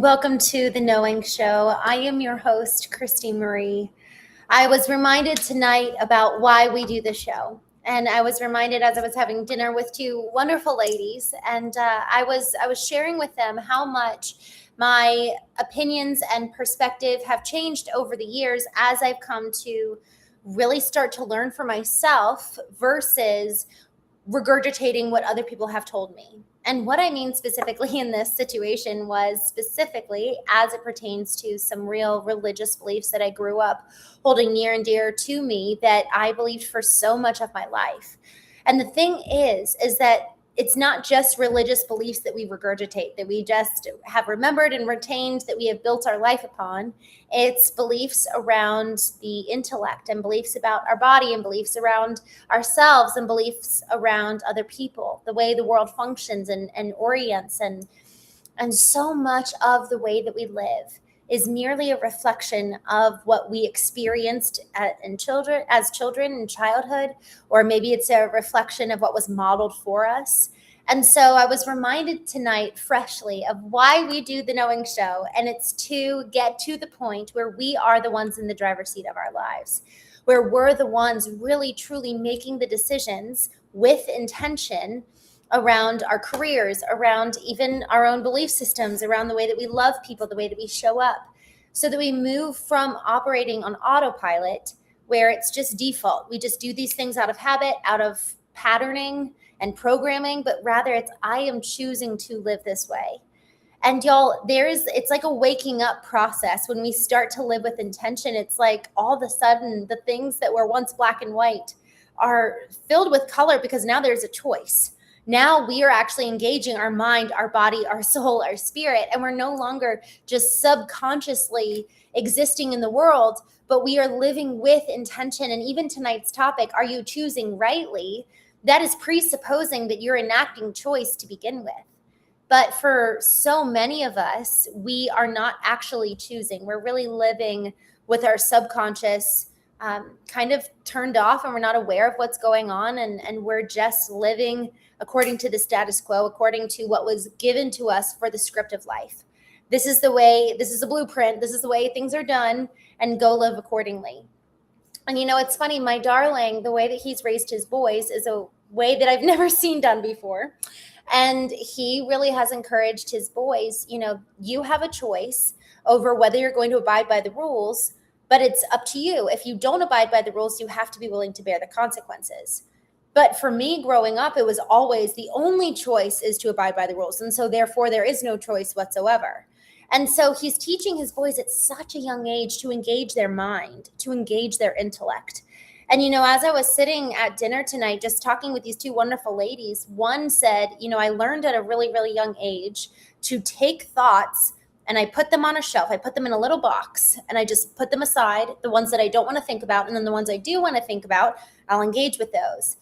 Welcome to the Knowing Show. I am your host, Christene Marie. I was reminded tonight about why we do the show. And I was reminded as I was having dinner with two wonderful ladies, and I was sharing with them how much my opinions and perspective have changed over the years as I've come to really start to learn for myself versus regurgitating what other people have told me. And what I mean specifically in this situation was specifically as it pertains to some real religious beliefs that I grew up holding near and dear to me that I believed for so much of my life. And the thing is that it's not just religious beliefs that we regurgitate, that we just have remembered and retained, that we have built our life upon. It's beliefs around the intellect and beliefs about our body and beliefs around ourselves and beliefs around other people, the way the world functions and orients. And so much of the way that we live is merely a reflection of what we experienced as children in childhood, or maybe it's a reflection of what was modeled for us. And so I was reminded tonight freshly of why we do the Knowing Show, and it's to get to the point where we are the ones in the driver's seat of our lives, where we're the ones really truly making the decisions with intention around our careers, around even our own belief systems, around the way that we love people, the way that we show up, so that we move from operating on autopilot, where it's just default. We just do these things out of habit, out of patterning and programming, but rather it's I am choosing to live this way. And y'all, it's like a waking up process. When we start to live with intention, it's like all of a sudden the things that were once black and white are filled with color because now there's a choice. Now we are actually engaging our mind, our body, our soul, our spirit, and we're no longer just subconsciously existing in the world, but we are living with intention. And even tonight's topic, are you choosing rightly? That is presupposing that you're enacting choice to begin with. But for so many of us, we are not actually choosing. We're really living with our subconscious kind of turned off, and we're not aware of what's going on. And we're just living according to the status quo, according to what was given to us for the script of life. This is the blueprint. This is the way things are done, and go live accordingly. And it's funny, my darling, the way that he's raised his boys is a way that I've never seen done before. And he really has encouraged his boys, you have a choice over whether you're going to abide by the rules, but it's up to you. If you don't abide by the rules, you have to be willing to bear the consequences. But for me growing up, it was always the only choice is to abide by the rules. And so therefore there is no choice whatsoever. And so he's teaching his boys at such a young age to engage their mind, to engage their intellect. And, as I was sitting at dinner tonight, just talking with these two wonderful ladies, one said, I learned at a really, really young age to take thoughts and I put them on a shelf. I put them in a little box and I just put them aside, the ones that I don't want to think about. And then the ones I do want to think about, I'll engage with those.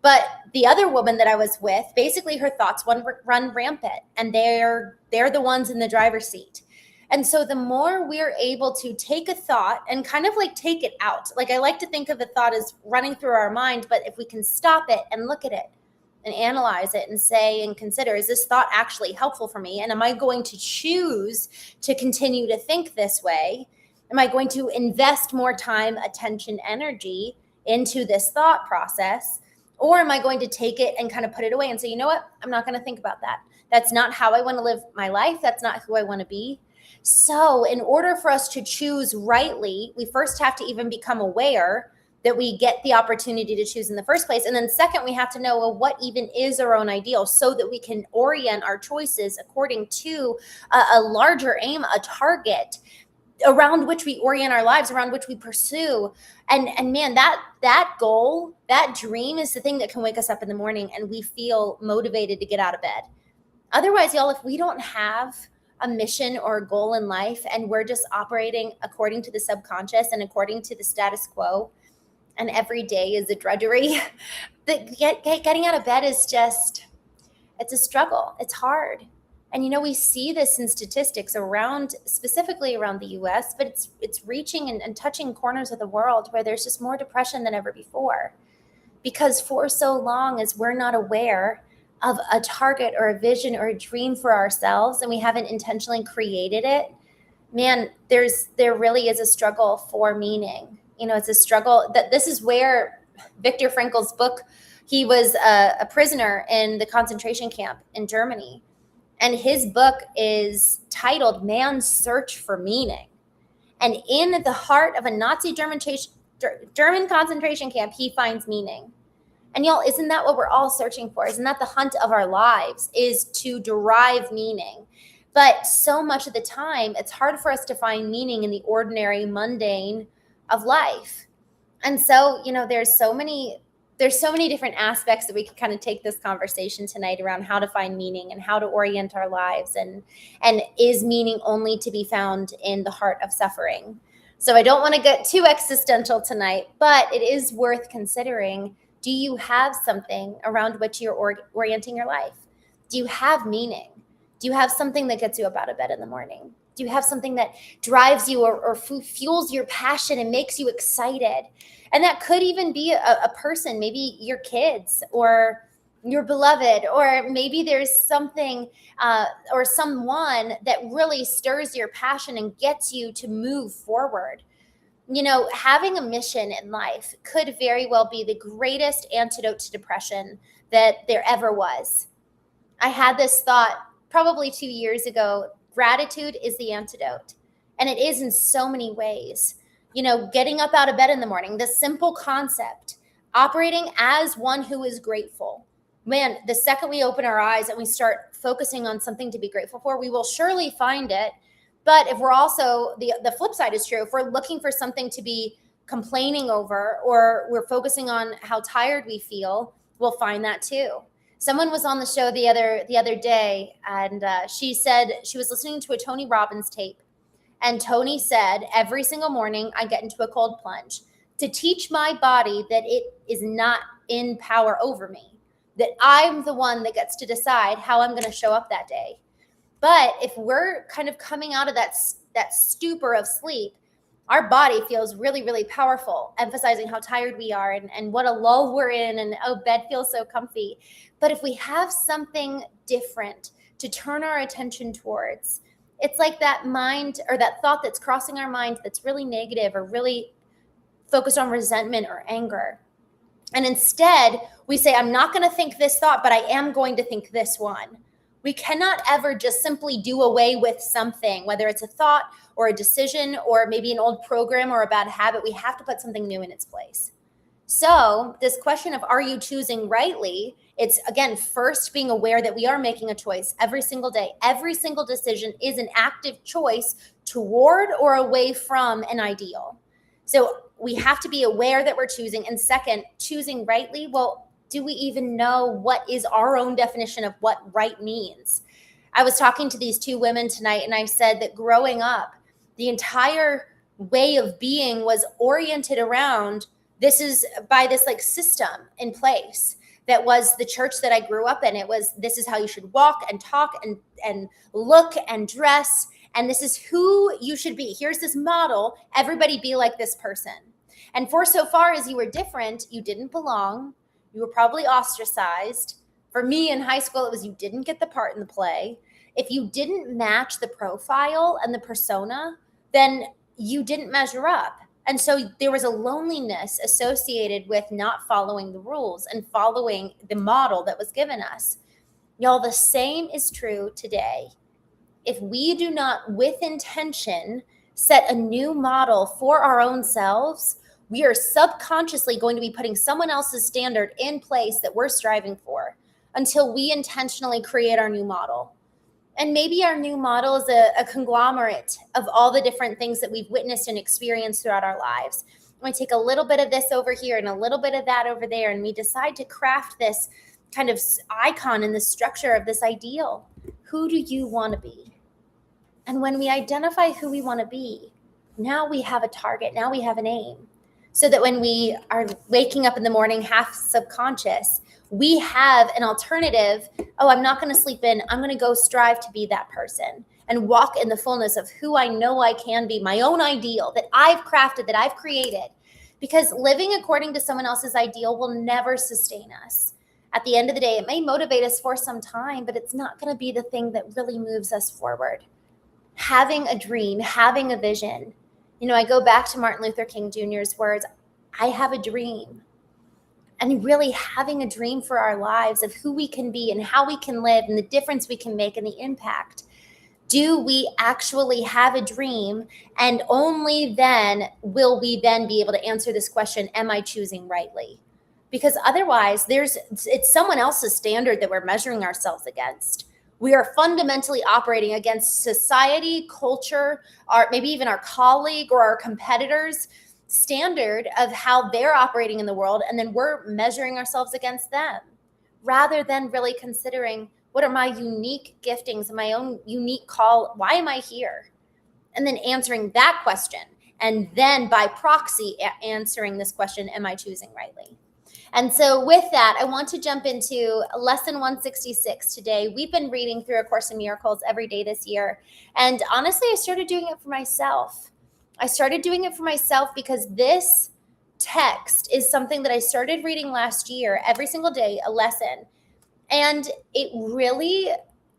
But the other woman that I was with, basically her thoughts run rampant, and they're the ones in the driver's seat. And so the more we're able to take a thought and kind of like take it out, like I like to think of a thought as running through our mind, but if we can stop it and look at it and analyze it and say and consider, is this thought actually helpful for me? And am I going to choose to continue to think this way? Am I going to invest more time, attention, energy into this thought process? Or am I going to take it and kind of put it away and say, you know what? I'm not going to think about that. That's not how I want to live my life. That's not who I want to be. So in order for us to choose rightly, we first have to even become aware that we get the opportunity to choose in the first place. And then second, we have to know, well, what even is our own ideal so that we can orient our choices according to a larger aim, a target around which we orient our lives, around which we pursue. And man, that goal, that dream is the thing that can wake us up in the morning and we feel motivated to get out of bed. Otherwise, y'all, if we don't have a mission or a goal in life and we're just operating according to the subconscious and according to the status quo, and every day is a drudgery, getting out of bed is just, it's a struggle. It's hard. And, we see this in statistics specifically around the US, but it's reaching and touching corners of the world where there's just more depression than ever before. Because for so long as we're not aware of a target or a vision or a dream for ourselves and we haven't intentionally created it, man, there really is a struggle for meaning. It's a struggle that this is where Viktor Frankl's book, he was a prisoner in the concentration camp in Germany. And his book is titled Man's Search for Meaning. And in the heart of a Nazi German concentration camp, he finds meaning. And y'all, isn't that what we're all searching for? Isn't that the hunt of our lives, is to derive meaning? But so much of the time, it's hard for us to find meaning in the ordinary, mundane of life. And so, there's so many different aspects that we can kind of take this conversation tonight around how to find meaning and how to orient our lives. And is meaning only to be found in the heart of suffering? So I don't want to get too existential tonight, but it is worth considering. Do you have something around which you're orienting your life? Do you have meaning? Do you have something that gets you up out of bed in the morning? Do you have something that drives you or fuels your passion and makes you excited? And that could even be a person, maybe your kids or your beloved, or maybe there's something or someone that really stirs your passion and gets you to move forward. Having a mission in life could very well be the greatest antidote to depression that there ever was. I had this thought probably 2 years ago. Gratitude is the antidote. And it is in so many ways. Getting up out of bed in the morning, the simple concept, operating as one who is grateful. Man, the second we open our eyes and we start focusing on something to be grateful for, we will surely find it. But if we're also, the flip side is true, if we're looking for something to be complaining over, or we're focusing on how tired we feel, we'll find that too. Someone was on the show the other day, and she said she was listening to a Tony Robbins tape. And Tony said, every single morning I get into a cold plunge to teach my body that it is not in power over me, that I'm the one that gets to decide how I'm going to show up that day. But if we're kind of coming out of that stupor of sleep, our body feels really, really powerful, emphasizing how tired we are and what a lull we're in, and bed feels so comfy. But if we have something different to turn our attention towards, it's like that mind or that thought that's crossing our mind that's really negative or really focused on resentment or anger. And instead, we say, I'm not going to think this thought, but I am going to think this one. We cannot ever just simply do away with something, whether it's a thought or a decision or maybe an old program or a bad habit. We have to put something new in its place. So this question of, are you choosing rightly? It's, again, first being aware that we are making a choice every single day. Every single decision is an active choice toward or away from an ideal. So we have to be aware that we're choosing. And second, choosing rightly. Well, do we even know what is our own definition of what right means? I was talking to these two women tonight, and I said that growing up, the entire way of being was oriented around this like system in place that was the church that I grew up in. It was, this is how you should walk and talk and look and dress, and this is who you should be. Here's this model. Everybody be like this person. And for so far as you were different, you didn't belong. You were probably ostracized. For me in high school, it was you didn't get the part in the play. If you didn't match the profile and the persona, then you didn't measure up. And so there was a loneliness associated with not following the rules and following the model that was given us. Y'all, the same is true today. If we do not, with intention, set a new model for our own selves, we are subconsciously going to be putting someone else's standard in place that we're striving for until we intentionally create our new model. And maybe our new model is a conglomerate of all the different things that we've witnessed and experienced throughout our lives. We take a little bit of this over here and a little bit of that over there, and we decide to craft this kind of icon in the structure of this ideal. Who do you want to be? And when we identify who we want to be, now we have a target, now we have an aim. So that when we are waking up in the morning, half subconscious, we have an alternative. Oh, I'm not going to sleep in. I'm going to go strive to be that person and walk in the fullness of who I know I can be, my own ideal that I've crafted, that I've created. Because living according to someone else's ideal will never sustain us. At the end of the day, it may motivate us for some time, but it's not going to be the thing that really moves us forward. Having a dream, having a vision. I go back to Martin Luther King Jr.'s words, I have a dream. And really having a dream for our lives of who we can be and how we can live and the difference we can make and the impact. Do we actually have a dream? And only then will we then be able to answer this question, am I choosing rightly? Because otherwise, it's someone else's standard that we're measuring ourselves against. We are fundamentally operating against society, culture, maybe even our colleague or our competitors' standard of how they're operating in the world, and then we're measuring ourselves against them, rather than really considering, what are my unique giftings and my own unique call? Why am I here? And then answering that question. And then by proxy, answering this question, am I choosing rightly? And so with that, I want to jump into lesson 166 today. We've been reading through A Course in Miracles every day this year. And honestly, I started doing it for myself. Because this text is something that I started reading last year, every single day, a lesson. And it really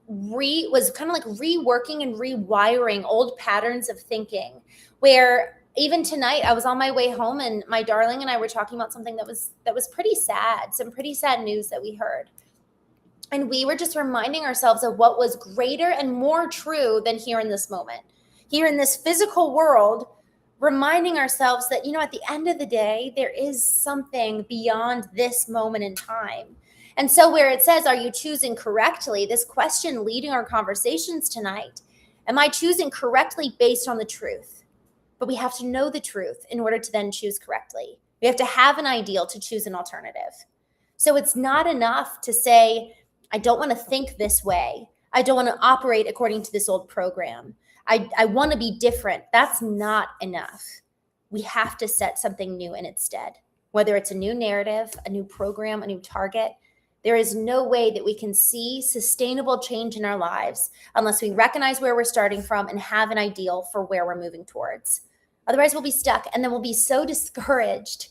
was kind of like reworking and rewiring old patterns of thinking, where even tonight I was on my way home and my darling and I were talking about something that was pretty sad, some pretty sad news that we heard. And we were just reminding ourselves of what was greater and more true than here in this moment, here in this physical world, reminding ourselves that, at the end of the day, there is something beyond this moment in time. And so where it says, are you choosing correctly? This question leading our conversations tonight, am I choosing correctly based on the truth? But we have to know the truth in order to then choose correctly. We have to have an ideal to choose an alternative. So it's not enough to say, I don't want to think this way. I don't want to operate according to this old program. I want to be different. That's not enough. We have to set something new in its stead, whether it's a new narrative, a new program, a new target. There is no way that we can see sustainable change in our lives unless we recognize where we're starting from and have an ideal for where we're moving towards. Otherwise, we'll be stuck and then we'll be so discouraged.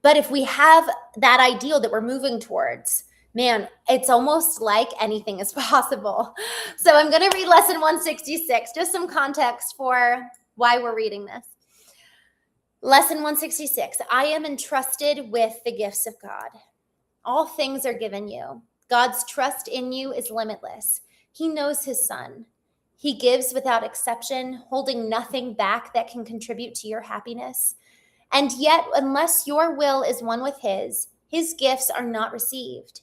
But if we have that ideal that we're moving towards, man, it's almost like anything is possible. So I'm going to read lesson 166, just some context for why we're reading this. Lesson 166, I am entrusted with the gifts of God. All things are given you. God's trust in you is limitless. He knows his son. He gives without exception, holding nothing back that can contribute to your happiness. And yet, unless your will is one with his gifts are not received.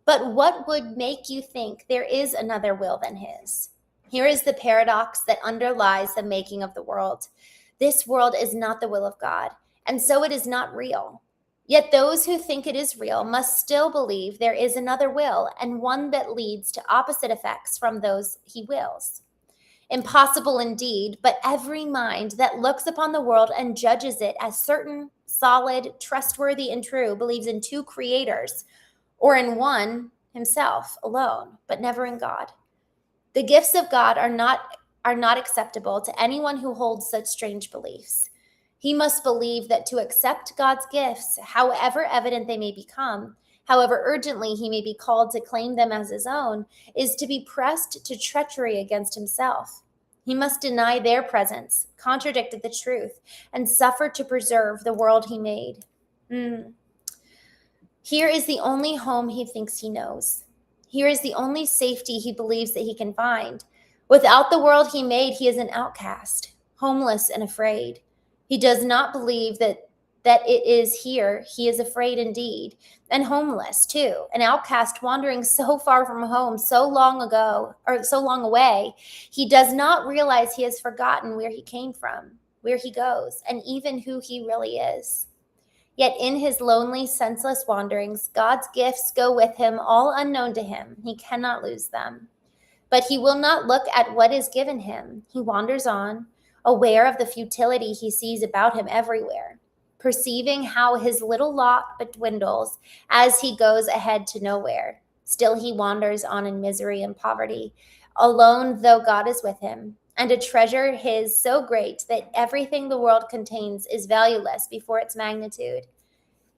But what would make you think there is another will than his? Here is the paradox that underlies the making of the world. This world is not the will of God, and so it is not real. Yet those who think it is real must still believe there is another will, and one that leads to opposite effects from those he wills. Impossible indeed, but every mind that looks upon the world and judges it as certain, solid, trustworthy, and true believes in two creators, or in one, himself alone, but never in God. The gifts of God are not acceptable to anyone who holds such strange beliefs. He must believe that to accept God's gifts, however evident they may become, however urgently he may be called to claim them as his own, is to be pressed to treachery against himself. He must deny their presence, contradict the truth, and suffer to preserve the world he made. Here is the only home he thinks he knows. Here is the only safety he believes that he can find. Without the world he made, he is an outcast, homeless and afraid. He does not believe that it is here. He is afraid indeed, and homeless too, an outcast wandering so far from home, so long ago, or so long away. He does not realize he has forgotten where he came from, where he goes, and even who he really is. Yet in his lonely, senseless wanderings, God's gifts go with him, all unknown to him. He cannot lose them. But he will not look at what is given him. He wanders on, aware of the futility he sees about him everywhere, perceiving how his little lot but dwindles as he goes ahead to nowhere. Still he wanders on in misery and poverty, alone though God is with him, and a treasure his so great that everything the world contains is valueless before its magnitude.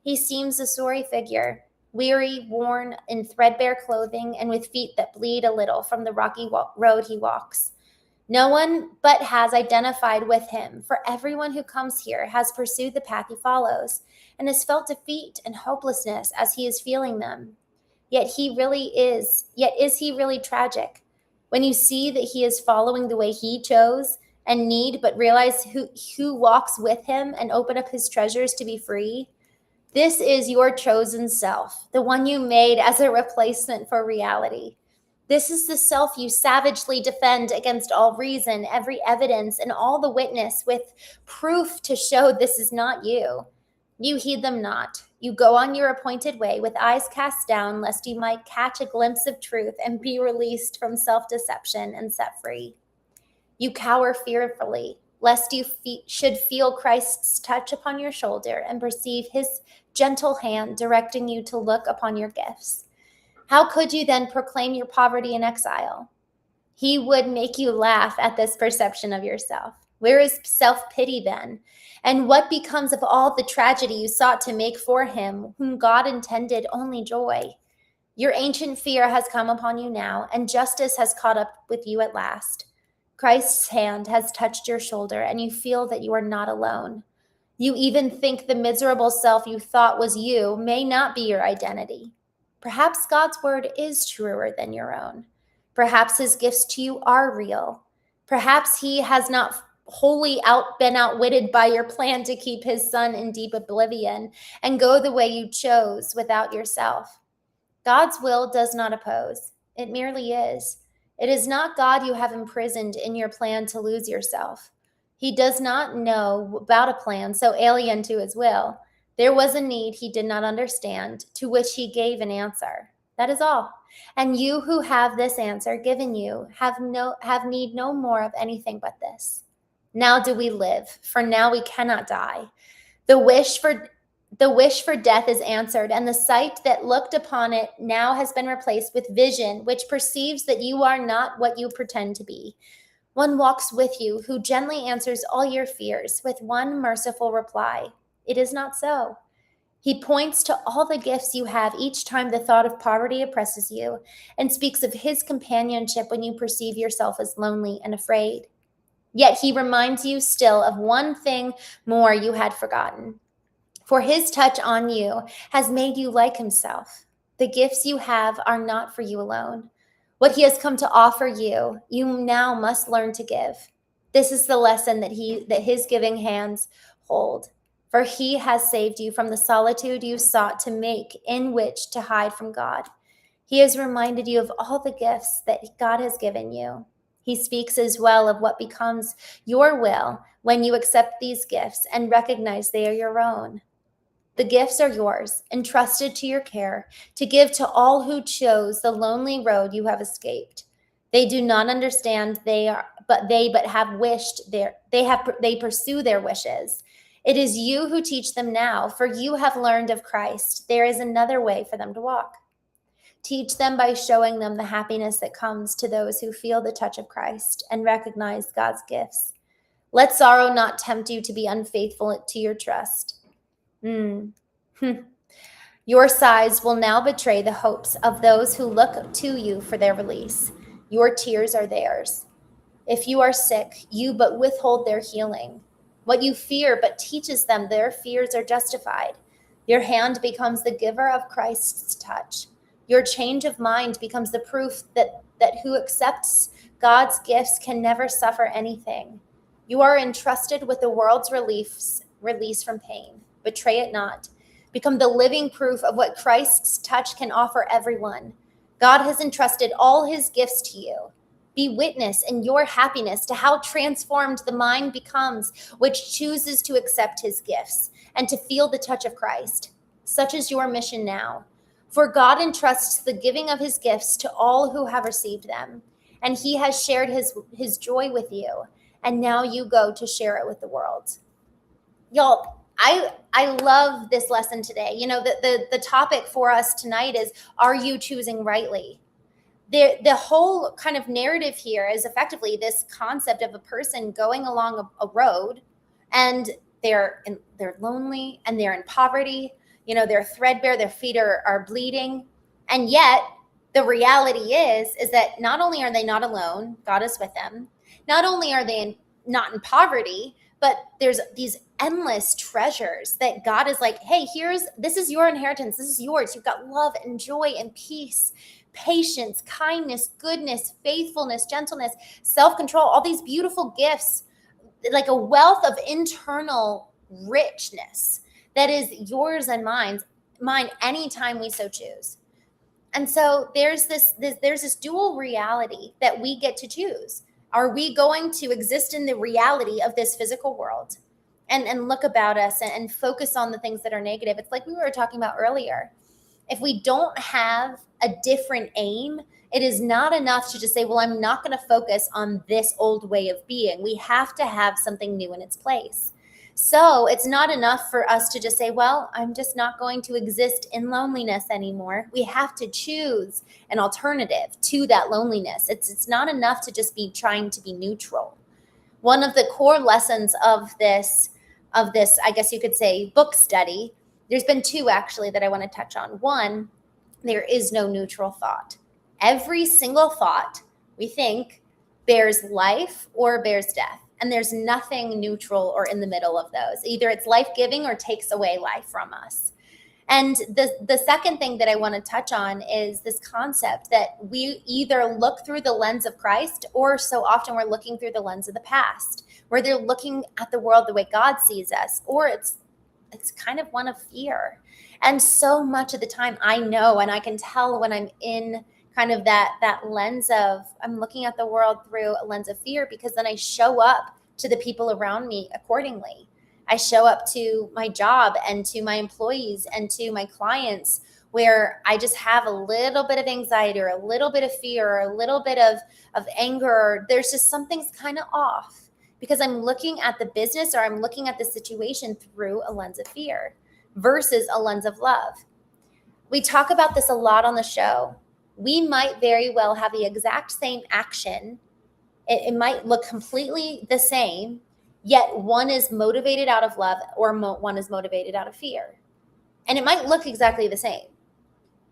He seems a sorry figure, weary, worn, in threadbare clothing, and with feet that bleed a little from the rocky road he walks. No one but has identified with him, for everyone who comes here has pursued the path he follows and has felt defeat and hopelessness as he is feeling them. Yet is he really tragic? When you see that he is following the way he chose and need but realize who walks with him and open up his treasures to be free, this is your chosen self, the one you made as a replacement for reality. This is the self you savagely defend against all reason, every evidence, and all the witness with proof to show this is not you. You heed them not. You go on your appointed way with eyes cast down, lest you might catch a glimpse of truth and be released from self-deception and set free. You cower fearfully, lest you should feel Christ's touch upon your shoulder and perceive his gentle hand directing you to look upon your gifts. How could you then proclaim your poverty and exile? He would make you laugh at this perception of yourself. Where is self-pity then? And what becomes of all the tragedy you sought to make for him, whom God intended only joy? Your ancient fear has come upon you now, and justice has caught up with you at last. Christ's hand has touched your shoulder, and you feel that you are not alone. You even think the miserable self you thought was you may not be your identity. Perhaps God's word is truer than your own. Perhaps his gifts to you are real. Perhaps he has not wholly been outwitted by your plan to keep his son in deep oblivion and go the way you chose without yourself. God's will does not oppose. It merely is. It is not God you have imprisoned in your plan to lose yourself. He does not know about a plan so alien to his will. There was a need he did not understand, to which he gave an answer. That is all. And you who have this answer given you have need no more of anything but this. Now do we live, for now we cannot die. The wish for death is answered, and the sight that looked upon it now has been replaced with vision, which perceives that you are not what you pretend to be. One walks with you who gently answers all your fears with one merciful reply. It is not so. He points to all the gifts you have each time the thought of poverty oppresses you, and speaks of his companionship when you perceive yourself as lonely and afraid. Yet he reminds you still of one thing more you had forgotten. For his touch on you has made you like himself. The gifts you have are not for you alone. What he has come to offer you, you now must learn to give. This is the lesson that his giving hands hold. For he has saved you from the solitude you sought to make in which to hide from God. He has reminded you of all the gifts that God has given you. He speaks as well of what becomes your will when you accept these gifts and recognize they are your own. The gifts are yours, entrusted to your care, to give to all who chose the lonely road you have escaped. They do not understand they pursue their wishes. It is you who teach them now, for you have learned of Christ. There is another way for them to walk. Teach them by showing them the happiness that comes to those who feel the touch of Christ and recognize God's gifts. Let sorrow not tempt you to be unfaithful to your trust. Your sighs will now betray the hopes of those who look to you for their release. Your tears are theirs. If you are sick, you but withhold their healing. What you fear but teaches them their fears are justified. Your hand becomes the giver of Christ's touch. Your change of mind becomes the proof that who accepts God's gifts can never suffer anything. You are entrusted with the world's release from pain. Betray it not. Become the living proof of what Christ's touch can offer everyone. God has entrusted all his gifts to you. Be witness in your happiness to how transformed the mind becomes, which chooses to accept his gifts and to feel the touch of Christ. Such is your mission now. For God entrusts the giving of his gifts to all who have received them, and he has shared his joy with you, and now you go to share it with the world. Y'all, I love this lesson today. You know, the topic for us tonight is, are you choosing rightly? The whole kind of narrative here is effectively this concept of a person going along a road, and they're lonely and they're in poverty. They're threadbare, their feet are bleeding. And yet the reality is that not only are they not alone, God is with them. Not only are they not in poverty, but there's these endless treasures that God is like, hey, this is your inheritance. This is yours. You've got love and joy and peace, patience, kindness, goodness, faithfulness, gentleness, self-control, all these beautiful gifts, like a wealth of internal richness that is yours and mine anytime we so choose. And so there's this dual reality that we get to choose. Are we going to exist in the reality of this physical world and look about us and focus on the things that are negative? It's like we were talking about earlier. If we don't have a different aim, it is not enough to just say, well, I'm not going to focus on this old way of being. We have to have something new in its place. So it's not enough for us to just say, well, I'm just not going to exist in loneliness anymore. We have to choose an alternative to that loneliness. It's not enough to just be trying to be neutral. One of the core lessons of this, I guess you could say, book study, there's been two actually that I want to touch on. One, there is no neutral thought. Every single thought we think bears life or bears death. And there's nothing neutral or in the middle of those. Either it's life-giving or takes away life from us. And the second thing that I want to touch on is this concept that we either look through the lens of Christ, or so often we're looking through the lens of the past, where they're looking at the world the way God sees us, or it's kind of one of fear. And so much of the time I know, and I can tell when I'm in kind of that lens of, I'm looking at the world through a lens of fear, because then I show up to the people around me accordingly. I show up to my job and to my employees and to my clients where I just have a little bit of anxiety or a little bit of fear or a little bit of anger. There's just something's kind of off because I'm looking at the business or I'm looking at the situation through a lens of fear versus a lens of love. We talk about this a lot on the show. We might very well have the exact same action. It might look completely the same, yet one is motivated out of love or one is motivated out of fear. And it might look exactly the same,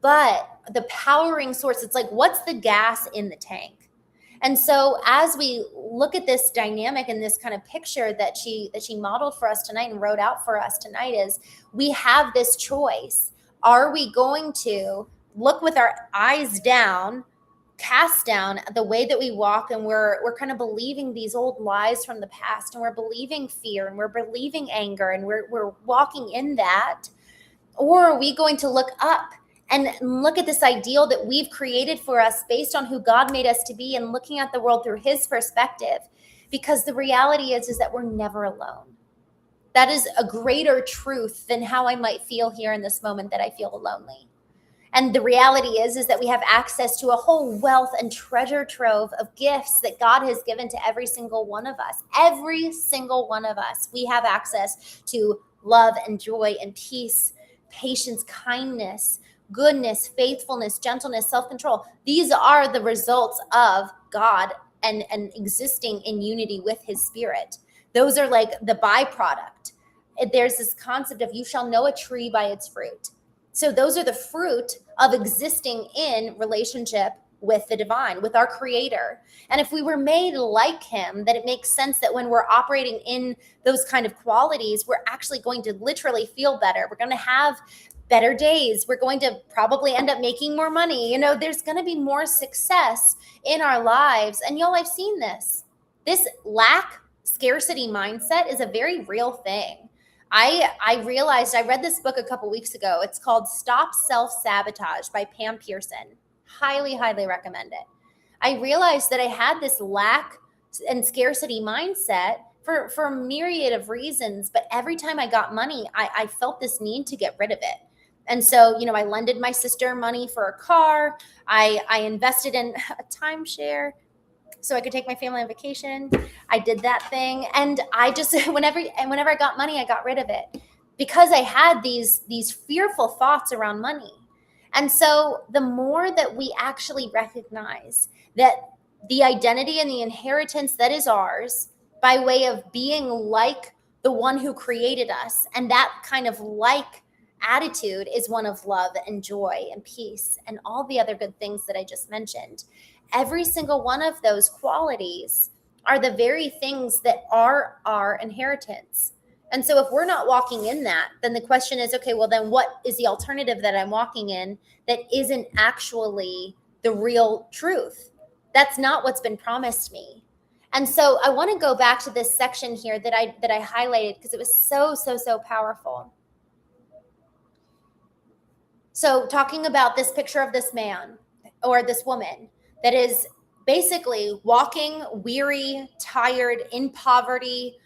but the powering source, it's like, what's the gas in the tank? And so as we look at this dynamic and this kind of picture that she modeled for us tonight and wrote out for us tonight, is we have this choice. Are we going to look with our eyes down, cast down the way that we walk, and we're kind of believing these old lies from the past, and we're believing fear, and we're believing anger, and we're walking in that? Or are we going to look up and look at this ideal that we've created for us based on who God made us to be, and looking at the world through his perspective? Because the reality is that we're never alone. That is a greater truth than how I might feel here in this moment that I feel lonely. And the reality is that we have access to a whole wealth and treasure trove of gifts that God has given to every single one of us. Every single one of us, we have access to love and joy and peace, patience, kindness, goodness, faithfulness, gentleness, self-control. These are the results of God and existing in unity with his spirit. Those are like the byproduct. There's this concept of, you shall know a tree by its fruit. So those are the fruit of existing in relationship with the divine, with our creator. And if we were made like him, then it makes sense that when we're operating in those kind of qualities, we're actually going to literally feel better. We're going to have better days. We're going to probably end up making more money. There's going to be more success in our lives. And y'all, I've seen this. This lack scarcity mindset is a very real thing. I realized, I read this book a couple weeks ago. It's called Stop Self-Sabotage by Pam Pearson. Highly, highly recommend it. I realized that I had this lack and scarcity mindset for a myriad of reasons, but every time I got money, I felt this need to get rid of it. And so, I lended my sister money for a car. I invested in a timeshare so I could take my family on vacation. I did that thing. And I just, whenever I got money, I got rid of it because I had these fearful thoughts around money. And so the more that we actually recognize that the identity and the inheritance that is ours by way of being like the one who created us, and that kind of like attitude is one of love and joy and peace and all the other good things that I just mentioned. Every single one of those qualities are the very things that are our inheritance. And so if we're not walking in that, then the question is, okay, well, then what is the alternative that I'm walking in that isn't actually the real truth? That's not what's been promised me. And so I want to go back to this section here that I highlighted because it was so powerful. So talking about this picture of this man or this woman that is basically walking weary, tired, in poverty,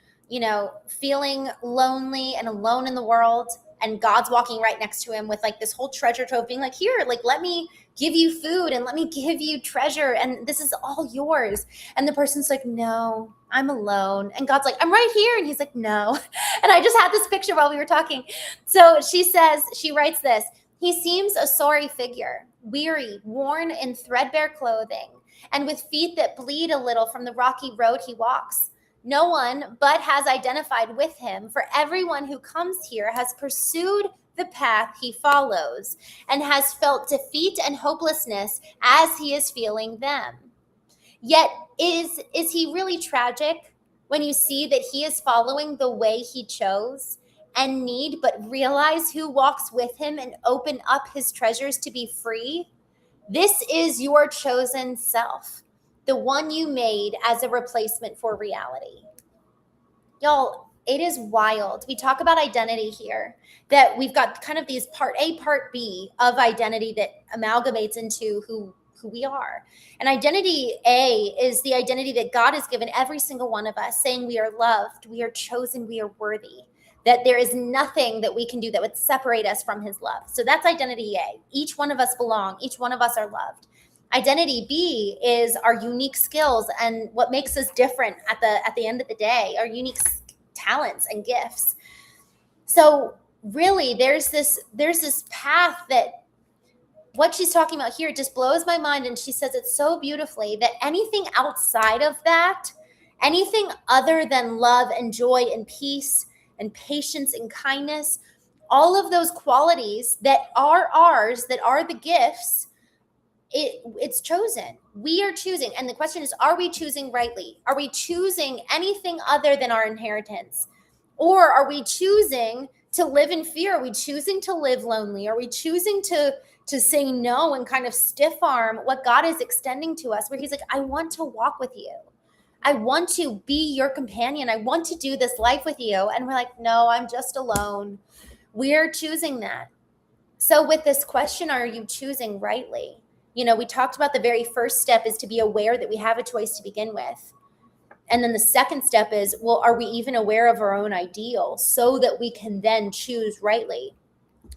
feeling lonely and alone in the world. And God's walking right next to him with like this whole treasure trove, being like, here, like, let me give you food and let me give you treasure. And this is all yours. And the person's like, no, I'm alone. And God's like, I'm right here. And he's like, no. And I just had this picture while we were talking. So she writes this. He seems a sorry figure, weary, worn in threadbare clothing, and with feet that bleed a little from the rocky road he walks. No one but has identified with him, for everyone who comes here has pursued the path he follows and has felt defeat and hopelessness as he is feeling them. Yet, is he really tragic when you see that he is following the way he chose and need but realize who walks with him and open up his treasures to be free? This is your chosen self, the one you made as a replacement for reality. Y'all, it is wild. We talk about identity here, that we've got kind of these part A, part B of identity that amalgamates into who we are. And identity A is the identity that God has given every single one of us, saying we are loved, we are chosen, we are worthy, that there is nothing that we can do that would separate us from his love. So that's identity A. Each one of us belong. Each one of us are loved. Identity B is our unique skills and what makes us different at the end of the day, our unique talents and gifts. So really there's this path that what she's talking about here just blows my mind. And she says it so beautifully that anything outside of that, anything other than love and joy and peace and patience and kindness, all of those qualities that are ours, that are the gifts, it's chosen. We are choosing. And the question is, are we choosing rightly? Are we choosing anything other than our inheritance? Or are we choosing to live in fear? Are we choosing to live lonely? Are we choosing to say no and kind of stiff arm what God is extending to us, where he's like, I want to walk with you. I want to be your companion. I want to do this life with you. And we're like, no, I'm just alone. We're choosing that. So with this question, are you choosing rightly? We talked about the very first step is to be aware that we have a choice to begin with. And then the second step is, well, are we even aware of our own ideal so that we can then choose rightly?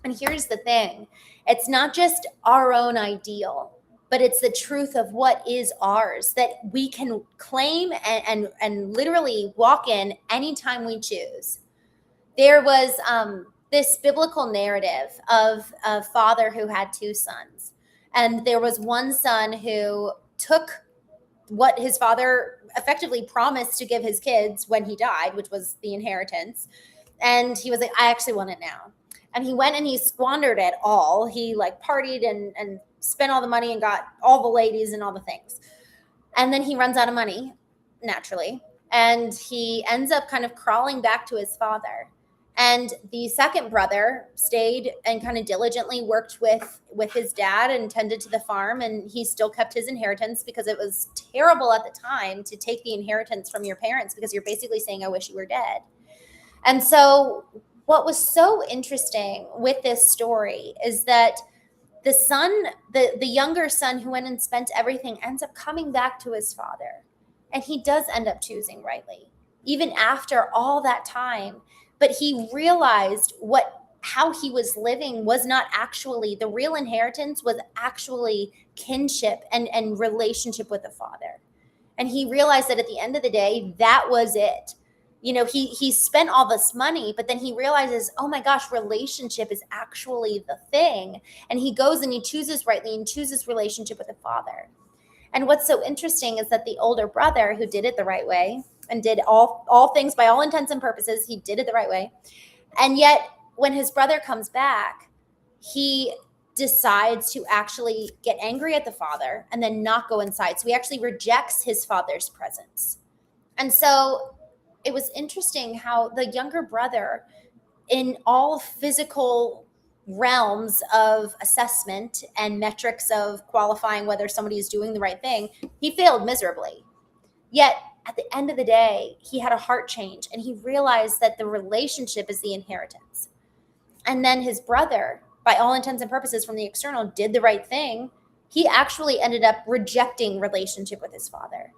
And here's the thing. It's not just our own ideal, but it's the truth of what is ours that we can claim and literally walk in anytime we choose. There was this biblical narrative of a father who had two sons. And there was one son who took what his father effectively promised to give his kids when he died, which was the inheritance. And he was like, I actually want it now. And he went and he squandered it all. He like partied and spent all the money and got all the ladies and all the things. And then he runs out of money, naturally. And he ends up kind of crawling back to his father. And the second brother stayed and kind of diligently worked with his dad and tended to the farm. And he still kept his inheritance because it was terrible at the time to take the inheritance from your parents because you're basically saying, I wish you were dead. And so what was so interesting with this story is that the son, the younger son who went and spent everything ends up coming back to his father. And he does end up choosing rightly, even after all that time. But he realized how he was living was not actually, the real inheritance was actually kinship and relationship with the father. And he realized that at the end of the day, that was it. He spent all this money, but then he realizes, oh my gosh, relationship is actually the thing. And he goes and he chooses rightly and chooses relationship with the father. And what's so interesting is that the older brother who did it the right way and did all things by all intents and purposes, he did it the right way. And yet when his brother comes back, he decides to actually get angry at the father and then not go inside. So he actually rejects his father's presence. And so it was interesting how the younger brother, in all physical realms of assessment and metrics of qualifying whether somebody is doing the right thing, he failed miserably. Yet at the end of the day, he had a heart change and he realized that the relationship is the inheritance. And then his brother, by all intents and purposes from the external, did the right thing. He actually ended up rejecting relationship with his father.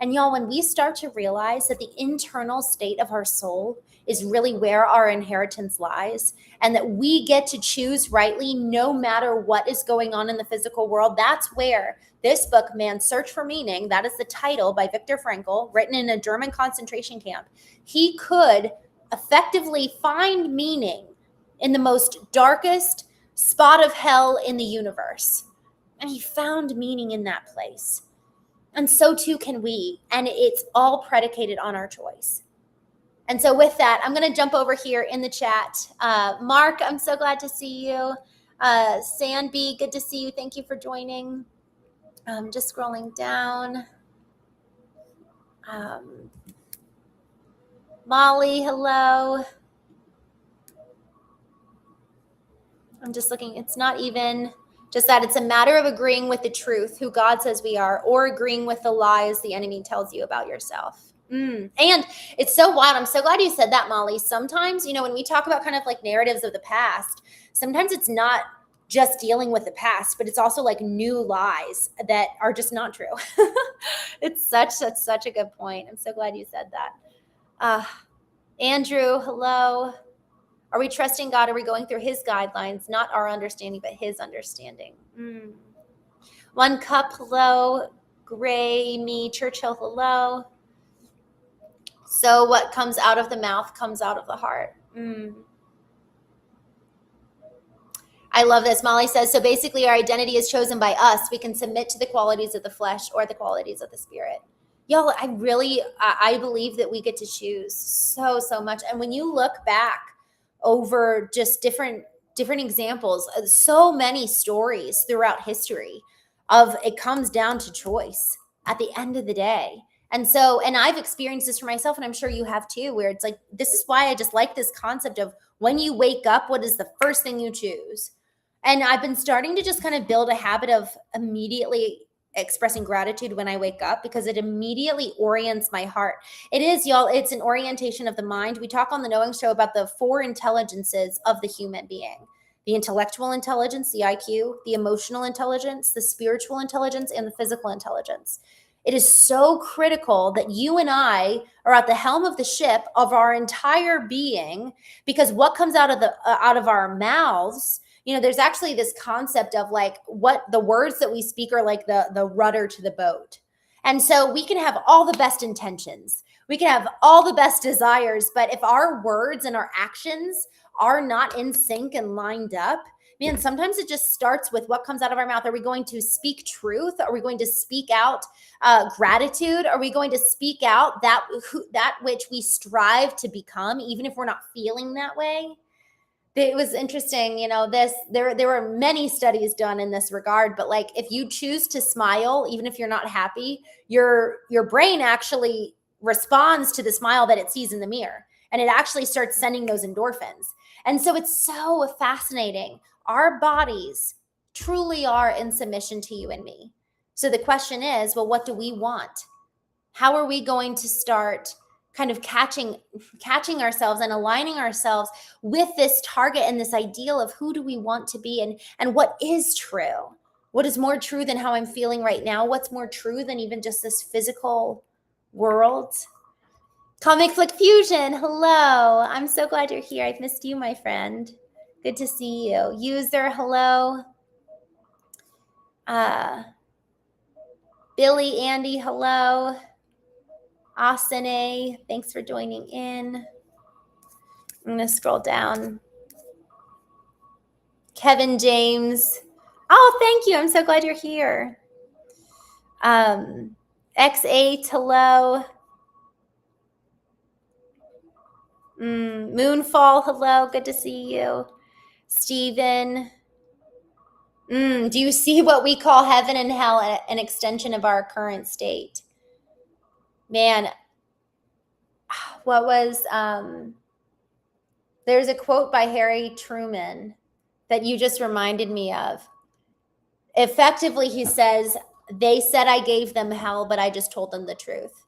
And y'all, when we start to realize that the internal state of our soul is really where our inheritance lies, and that we get to choose rightly no matter what is going on in the physical world, that's where this book, Man's Search for Meaning, that is the title by Viktor Frankl, written in a German concentration camp. He could effectively find meaning in the most darkest spot of hell in the universe. And he found meaning in that place. And so too can we. And it's all predicated on our choice. And so with that, I'm going to jump over here in the chat. Mark, I'm so glad to see you. Sanby, good to see you. Thank you for joining. Just scrolling down. Molly, hello. I'm just looking. It's not even just that. It's a matter of agreeing with the truth, who God says we are, or agreeing with the lies the enemy tells you about yourself. And it's so wild. I'm so glad you said that, Molly. Sometimes, when we talk about kind of like narratives of the past, sometimes it's not just dealing with the past, but it's also like new lies that are just not true. It's such a good point. I'm so glad you said that. Andrew, hello. Are we trusting God? Are we going through his guidelines, not our understanding, but his understanding? One Cup, hello. Gray, me, Churchill, hello. So what comes out of the mouth comes out of the heart. I love this. Molly says, so basically our identity is chosen by us. We can submit to the qualities of the flesh or the qualities of the spirit. Y'all, I believe that we get to choose so much. And when you look back over just different examples, so many stories throughout history of it comes down to choice at the end of the day. And I've experienced this for myself, and I'm sure you have too, where it's like, this is why I just like this concept of when you wake up, what is the first thing you choose? And I've been starting to just kind of build a habit of immediately expressing gratitude when I wake up, because it immediately orients my heart. It is, y'all, it's an orientation of the mind. We talk on the Knowing Show about the 4 intelligences of the human being: the intellectual intelligence, the IQ, the emotional intelligence, the spiritual intelligence, and the physical intelligence. It is so critical that you and I are at the helm of the ship of our entire being, because what comes out of our mouths, there's actually this concept of like what the words that we speak are like the rudder to the boat. And so we can have all the best intentions, we can have all the best desires, but if our words and our actions are not in sync and lined up, man, sometimes it just starts with what comes out of our mouth. Are we going to speak truth? Are we going to speak out gratitude? Are we going to speak out that which we strive to become, even if we're not feeling that way? It was interesting, there were many studies done in this regard, but like if you choose to smile, even if you're not happy, your brain actually responds to the smile that it sees in the mirror, and it actually starts sending those endorphins. And so it's so fascinating. Our bodies truly are in submission to you and me. So the question is, well, what do we want? How are we going to start kind of catching ourselves and aligning ourselves with this target and this ideal of who do we want to be, and what is true? What is more true than how I'm feeling right now? What's more true than even just this physical world? Comic Flick Fusion, hello. I'm so glad you're here. I've missed you, my friend. Good to see you. User, hello. Billy, Andy, hello. Asane, thanks for joining in. I'm going to scroll down. Kevin James. Oh, thank you. I'm so glad you're here. X8, hello. Moonfall, hello. Good to see you. Stephen. Do you see what we call heaven and hell, an extension of our current state? Man, what was, there's a quote by Harry Truman that you just reminded me of. Effectively, he says, they said I gave them hell, but I just told them the truth.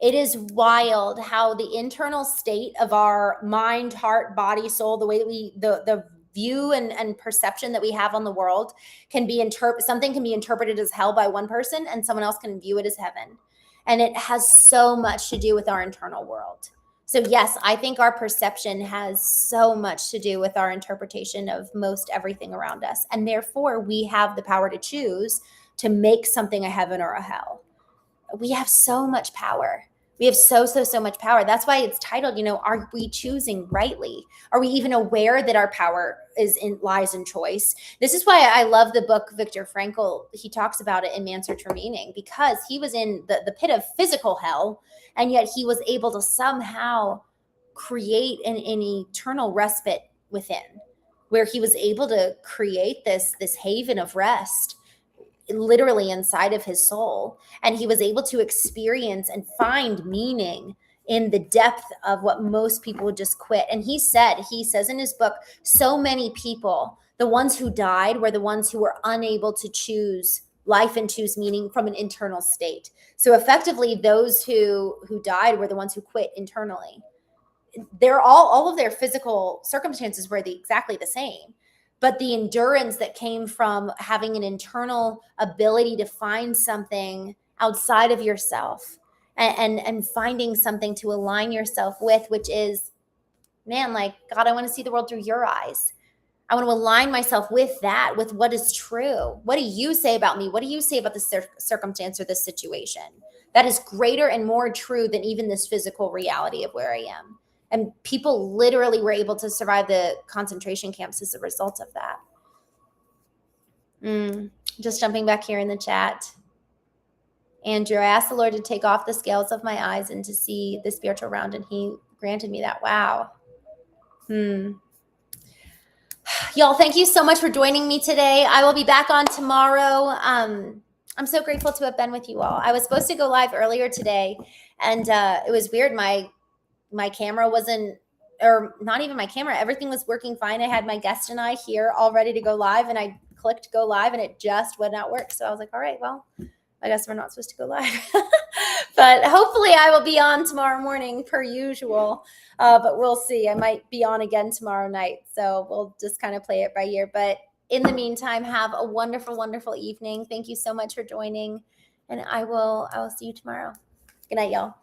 It is wild how the internal state of our mind, heart, body, soul, the way that the view and perception that we have on the world can be something can be interpreted as hell by one person and someone else can view it as heaven. And it has so much to do with our internal world. So yes, I think our perception has so much to do with our interpretation of most everything around us. And therefore, we have the power to choose to make something a heaven or a hell. We have so much power. We have so much power. That's why it's titled, are we choosing rightly? Are we even aware that our power lies in choice? This is why I love the book Viktor Frankl. He talks about it in Man's Search for Meaning, because he was in the pit of physical hell, and yet he was able to somehow create an eternal respite within, where he was able to create this haven of rest literally inside of his soul. And he was able to experience and find meaning in the depth of what most people would just quit. And he says in his book, so many people, the ones who died were the ones who were unable to choose life and choose meaning from an internal state. So effectively, those who died were the ones who quit internally. They're all of their physical circumstances were exactly the same. But the endurance that came from having an internal ability to find something outside of yourself and finding something to align yourself with, which is, man, like, God, I want to see the world through your eyes. I want to align myself with that, with what is true. What do you say about me? What do you say about this circumstance or this situation? That is greater and more true than even this physical reality of where I am. And people literally were able to survive the concentration camps as a result of that. Just jumping back here in the chat. Andrew, I asked the Lord to take off the scales of my eyes and to see the spiritual realm, and he granted me that. Wow. Y'all, thank you so much for joining me today. I will be back on tomorrow. I'm so grateful to have been with you all. I was supposed to go live earlier today, and it was weird. My camera wasn't, or not even my camera, everything was working fine. I had my guest and I here all ready to go live, and I clicked go live and it just would not work. So I was like, all right, well, I guess we're not supposed to go live. But hopefully I will be on tomorrow morning per usual. But we'll see. I might be on again tomorrow night. So we'll just kind of play it by ear. But in the meantime, have a wonderful, wonderful evening. Thank you so much for joining. And I will see you tomorrow. Good night, y'all.